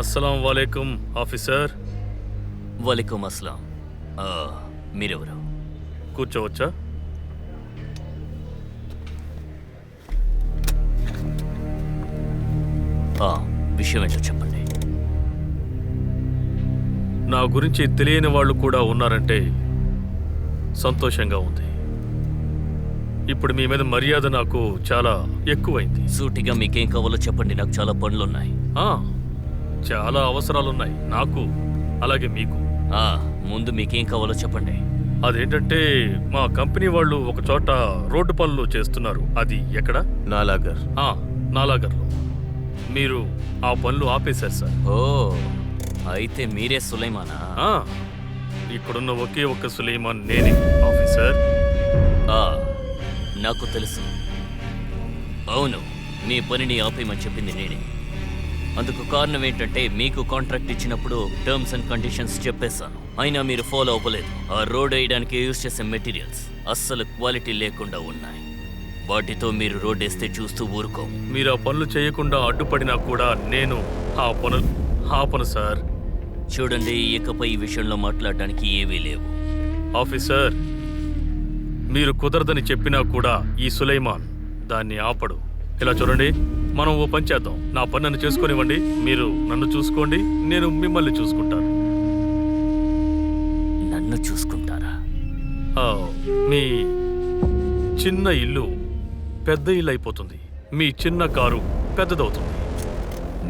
అస్సలం వాలేకుం ఆఫీసర్. వాలేకుం అస్సలాం. మీరెవరు? కూర్చోవచ్చా? విషయం ఏంటో చెప్పండి. నా గురించి తెలియని వాళ్ళు కూడా ఉన్నారంటే సంతోషంగా ఉంది. ఇప్పుడు మీ మీద మర్యాద నాకు చాలా ఎక్కువైంది. సూటిగా మీకేం కావాలో చెప్పండి, నాకు చాలా పనులున్నాయి. చాలా అవసరాలున్నాయి నాకు, అలాగే మీకు. ముందు మీకేం కావాలో చెప్పండి. అదేంటంటే మా కంపెనీ వాళ్ళు ఒక చోట రోడ్డు పనులు చేస్తున్నారు. అది ఎక్కడ? నాలాగర్. నాలాగర్లో. మీరు ఆ పనులు ఆపేశారు సార్. అయితే మీరే సులైమానా? ఇక్కడున్న ఒకే ఒక్క సులైమాన్ నేనే ఆఫీసర్. నాకు తెలుసు. అవును, మీ పనిని ఆపేయమని చెప్పింది నేనే. అందుకు కారణం ఏంటంటే మీకు కాంట్రాక్ట్ ఇచ్చినప్పుడు టర్మ్స్ అండ్ కండిషన్స్ చెప్పేశాను, అయినా మీరు ఫాలో అవ్వలేదు. ఆ రోడ్ వేయడానికి యూజ్ చేసే మెటీరియల్స్ అస్సలు క్వాలిటీ లేకుండా ఉన్నాయి. వాటితో మీరు రోడ్ వేస్తే చూస్తూ ఊరుకోం. మీరు ఆ పనులు చేయకుండా అడ్డుపడినా కూడా నేను ఆపను సార్. చూడండి, ఇకపై ఈ విషయంలో మాట్లాడడానికి ఏవీ లేవు. ఆఫీసర్, మీరు కుదరదని చెప్పినా కూడా ఈ సులైమాన్ దాన్ని ఆపడు. ఇలా చూడండి, మనం ఓ పని చేద్దాం. నా పని నన్ను చేసుకొనివ్వండి. మీరు నన్ను చూసుకోండి, నేను మిమ్మల్ని చూసుకుంటాను. నన్ను చూసుకుంటారా? మీ చిన్న ఇల్లు పెద్ద ఇల్లు అయిపోతుంది, మీ చిన్న కారు పెద్దదవుతుంది.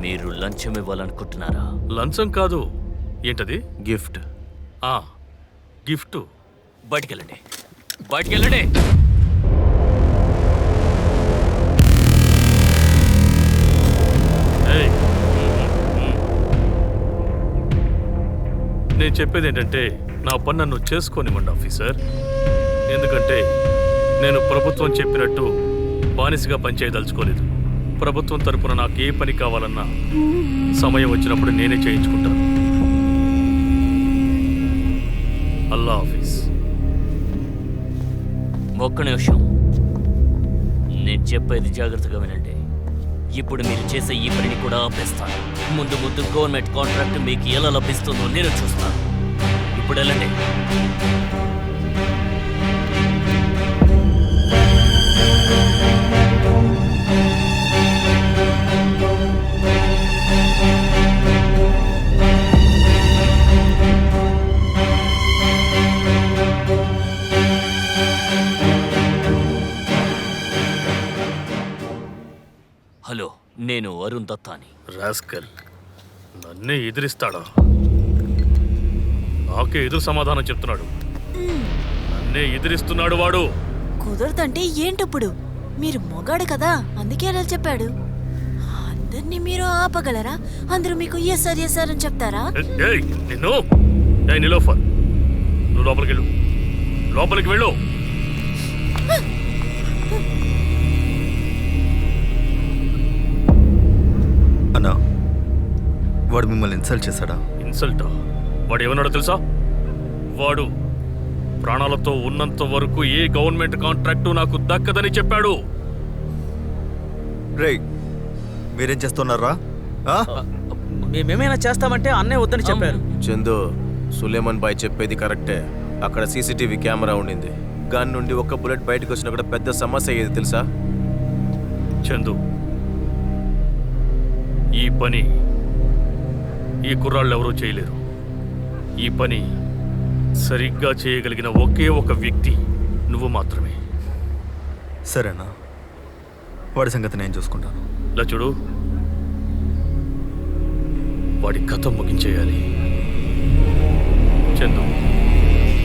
మీరు లంచం ఇవ్వాలనుకుంటున్నారా? లంచం కాదు. ఏంటది? గిఫ్ట్. గిఫ్ట్. బయటికెళ్ళండి, బయటికెళ్ళండి. నేను చెప్పేది ఏంటంటే నా పని నన్ను చేసుకోనివ్వండి ఆఫీసర్. ఎందుకంటే నేను ప్రభుత్వం చెప్పినట్టు బానిసగా పనిచేయదలుచుకోలేదు. ప్రభుత్వం తరపున నాకు ఏ పని కావాలన్నా సమయం వచ్చినప్పుడు నేనే చేయించుకుంటాను. అల్లా ఆఫీస్. ఒక్క నిమిషం, నేను చెప్పేది జాగ్రత్తగా వినండి. ఇప్పుడు మీరు చేసే ఈ పనిని కూడా ఆపేస్తాను. ముందు గవర్నమెంట్ కాంట్రాక్ట్ మీకు ఎలా లభిస్తుందో నేను చూస్తాను. ఇప్పుడు వెళ్ళండి. హలో, నేను అరుణ్ దత్తాని. రాస్కల్, నన్నే ఎదిరిస్తాడా? నాకే ఎదురు సమాధానం చెప్తున్నాడు. నన్నే ఎదిరిస్తున్నాడు వాడు. కుదరదంటే ఏంటప్పుడు? మీరు మొగాడు కదా, అందుకే అలా చెప్పాడు. అందరినీ మీరు ఆపగలరా? అందరూ మీకు ఎస్ఆర్ ఎస్ఆర్ అని చెప్తారా? నిలోఫర్, నువ్వు లోపలికి వెళ్ళు. లోపలికి వెళ్ళు. అన్నా, వాడు మిమ్మల్ని ఇన్సల్ట్ చేశాడా? ఇన్సల్టా? వాడు ఏమన్నాడో తెలుసా? వాడు ప్రాణాలతో ఉన్నంత వరకు ఏ గవర్నమెంట్ కాంట్రాక్టు నాకు దక్కదని చెప్పాడు. రేయ్, మీరేం చేస్తున్నారా? మేమేమైనా చేస్తామంటే అన్నే వద్దని చెప్పారు. చందు, సులేమాన్ బాయ్ చెప్పేది కరెక్టే. అక్కడ సీసీటీవీ కెమెరా ఉండింది. గాన్ నుండి ఒక్క బుల్లెట్ బయటకు వచ్చినా కూడా పెద్ద సమస్య అయ్యేది తెలుసా? చందు, ఈ పని ఈ కుర్రాళ్ళు ఎవరూ చేయలేరు. ఈ పని సరిగ్గా చేయగలిగిన ఒకే ఒక వ్యక్తి నువ్వు మాత్రమే. సరేనా, వాడి సంగతి నేను చూసుకుంటాను. ఇలా చూడు, వాడి కథ ముగించేయాలి. చందు,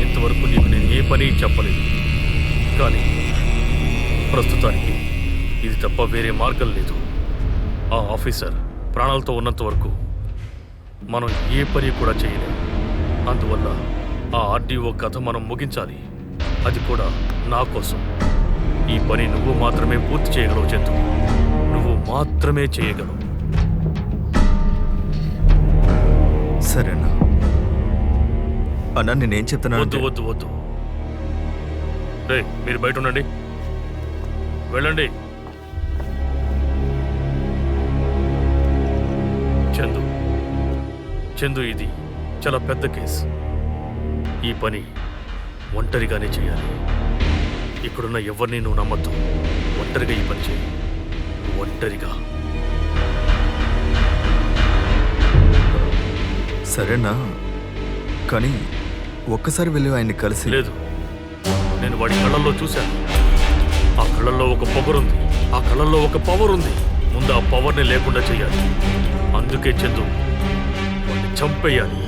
ఇంతవరకు నీకు నేను ఏ పని చెప్పలేదు, కానీ ప్రస్తుతానికి ఇది తప్ప వేరే మార్గం లేదు. ఆ ఆఫీసర్ ప్రాణాలతో ఉన్నంత వరకు మనం ఏ పని కూడా చేయలేము. అందువల్ల ఆ ఆర్డీఓ కథ మనం ముగించాలి. అది కూడా నా కోసం. ఈ పని నువ్వు మాత్రమే పూర్తి చేయగలవు చందు, నువ్వు మాత్రమే చేయగలవు. సరేనా అన్నా, నేనేం చెప్తున్నా? వద్దు వద్దు వద్దు. రే, మీరు బయట ఉండండి, వెళ్ళండి. చందు, చందు, ఇది చాలా పెద్ద కేసు. ఈ పని ఒంటరిగానే చేయాలి. ఇక్కడున్న ఎవరిని నువ్వు నమ్మద్దు. ఒంటరిగా ఈ పని చేయి, ఒంటరిగా. సరేనా, కానీ ఒక్కసారి వెళ్ళి ఆయన్ని కలిసి. లేదు, నేను వాడి కళ్ళల్లో చూశాను. ఆ కళ్ళల్లో ఒక పొగరుంది, ఆ కళ్ళల్లో ఒక పవర్ ఉంది. ముందు ఆ పవర్ని లేకుండా చేయాలి. అందుకే చందు, వాడిని చంపేయాలి.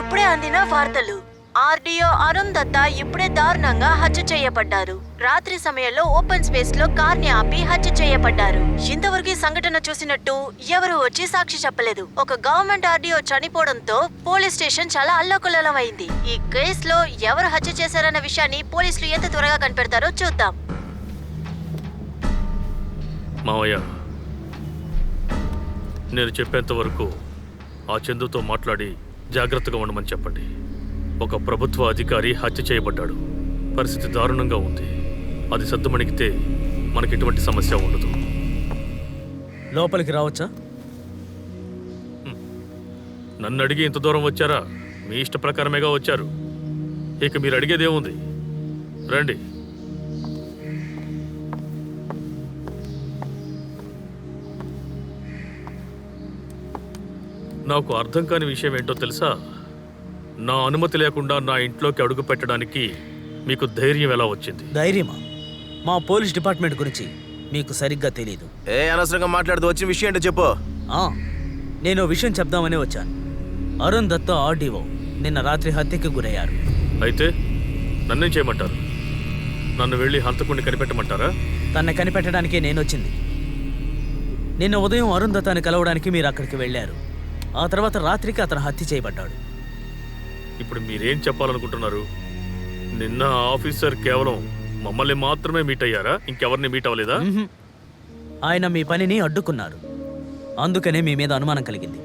ఇప్పుడే అందిన వార్తలు. ఆర్డీఓ అరుణ్ దత్తా ఇప్పుడే దారుణంగా హత్య చేయబడ్డారు. రాత్రి సమయంలో ఓపెన్ స్పేస్ లో కార్ ని ఆపి హత్య చేయబడ్డారు. ఇంతవరకు ఈ సంఘటన చూసినట్టు ఎవరు వచ్చి సాక్షి చెప్పలేదు. ఒక గవర్నమెంట్ ఆర్డీఓ చనిపోవడంతో పోలీస్ స్టేషన్ చాలా అల్లకల్లోలమైంది. ఈ కేసులో ఎవరు హత్య చేశారన్న విషయాన్ని పోలీసులు ఎంత త్వరగా కనిపెడతారో చూద్దాం. మావయ్య, నేను చెప్పేంత వరకు ఆ చందుతో మాట్లాడి జాగ్రత్తగా ఉండమని చెప్పండి. ఒక ప్రభుత్వ అధికారి హత్య చేయబడ్డాడు. పరిస్థితి దారుణంగా ఉంది. అది సద్దుమణిగితే మనకి ఎటువంటి సమస్య ఉండదు. లోపలికి రావచ్చా? నన్ను అడిగి ఇంత దూరం వచ్చారా? మీ ఇష్ట ప్రకారమేగా వచ్చారు. ఇక మీరు అడిగేదేముంది? రండి. నాకు అర్థం కాని విషయం ఏంటో తెలుసా? నా అనుమతి లేకుండా నా ఇంట్లోకి అడుగు పెట్టడానికి మీకు ధైర్యం ఎలా వచ్చింది? ధైర్యమా? మా పోలీస్ డిపార్ట్మెంట్ గురించి మీకు సరిగ్గా తెలీదు. అనవసరంగా మాట్లాడుతూ వచ్చిన విషయం ఏంటో చెప్పు. నేను విషయం చెప్దామనే వచ్చాను. అరుణ్ దత్తా ఆర్డీఓ నిన్న రాత్రి హత్యకి గురయ్యారు. అయితే నన్నేం చేయమంటారు? నన్ను వెళ్ళి హంతకుడిని కనిపెట్టమంటారా? తన్ని కనిపెట్టడానికే నేను వచ్చింది. నిన్న ఉదయం అరుణ్ దత్తాని కలవడానికి మీరు అక్కడికి వెళ్ళారు. ఆ తర్వాత రాత్రికి అతను హత్య చేయబడ్డాడు. ఇప్పుడు మీరేం చెప్పాలనుకుంటున్నారు? నిన్న ఆఫీసర్ కేవలం మమ్మల్ని మాత్రమే మీట్ అయ్యారా? ఇంకెవరిని మీట్ అవ్వలేదా? ఆయన మీ పనిని అడ్డుకున్నారు. అందుకనే మీ మీద అనుమానం కలిగింది.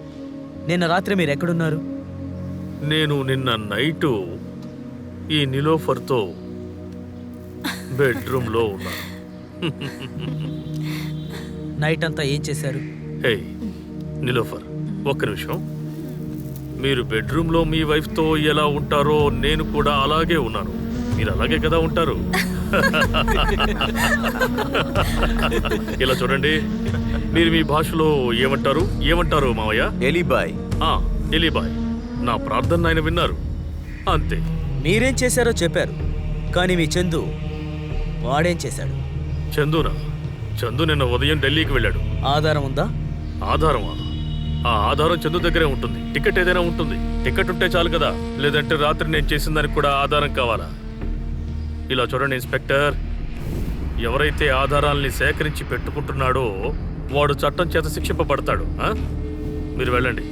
నిన్న రాత్రి మీరు ఎక్కడున్నారు? నేను నిన్న నైటు ఈ నిలోఫర్తో బెడ్రూమ్లో ఉన్నాను. నైట్ అంతా ఏం చేశారు? హే నిలోఫర్, ఒక్క నిమిషం. మీరు బెడ్రూమ్లో మీ వైఫ్తో ఎలా ఉంటారో నేను కూడా అలాగే ఉన్నాను. మీరు అలాగే కదా ఉంటారు. ఇలా చూడండి, మీరు మీ భాషలో ఏమంటారు మావయ్య? ఎలీబాయ్. ఎలీబాయ్. నా ప్రార్థన ఆయన విన్నారు, అంతే. మీరేం చేశారో చెప్పారు, కానీ మీ చందు వాడేం చేశాడు? చందు నిన్న ఉదయం ఢిల్లీకి వెళ్ళాడు. ఆధారం ఉందా? ఆధారమా? ఆ ఆధారం చందు దగ్గరే ఉంటుంది. టికెట్ ఏదైనా ఉంటుంది. టికెట్ ఉంటే చాలు కదా. లేదంటే రాత్రి నేను చేసిన దానికి కూడా ఆధారం కావాలా? ఇలా చూడండి ఇన్స్పెక్టర్, ఎవరైతే ఆధారాల్ని సేకరించి పెట్టుకుంటున్నాడో వాడు చట్టం చేత శిక్షింపబడతాడు. మీరు వెళ్ళండి.